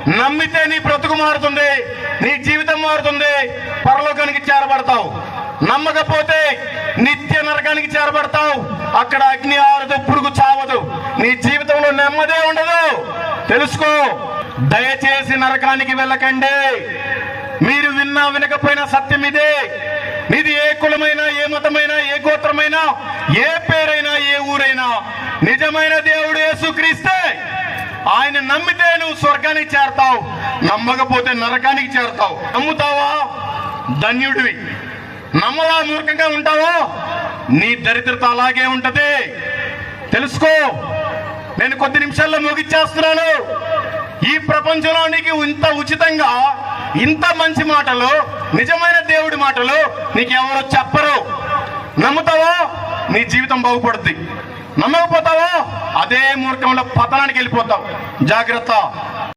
నమ్మితే నీ బ్రతుకు మారుతుంది, నీ జీవితం మారుతుంది, పరలోకానికి చేరబడతావు. నమ్మకపోతే నిత్య నరకానికి చేరబడతావు. అక్కడ అగ్ని ఆరదు, పురుగు చావదు, నీ జీవితంలో నెమ్మదే ఉండదు. తెలుసుకో. దయచేసి నరకానికి వెళ్ళకండి. మీరు విన్నా వినకపోయినా సత్యం ఇదే. ఇది ఏ కులమైనా, ఏ మతమైనా, ఏ గోత్రమైనా, ఏ పేరైనా, ఏ ఊరైనా నిజమైన దేవుడు యేసుక్రీస్తే. ఆయన నమ్మితే నువ్వు స్వర్గానికి చేరతావు, నమ్మకపోతే నరకానికి చేరతావు. నమ్ముతావా? ధన్యుడివి. నమ్మవా? మూర్ఖంగా ఉంటావా? నీ దరిద్రత అలాగే ఉంటది. తెలుసుకో. నేను కొద్ది నిమిషాల్లో ముగిచ్చేస్తున్నాను. ఈ ప్రపంచంలో నీకు ఇంత ఉచితంగా, ఇంత మంచి మాటలు, నిజమైన దేవుడి మాటలు నీకెవరో చెప్పరు. నమ్ముతావా? నీ జీవితం బాగుపడుద్ది. నమ్మకపోతావా? అదే మూర్ఖంలో పతనానికి వెళ్ళిపోతావు. జాగ్రత్త.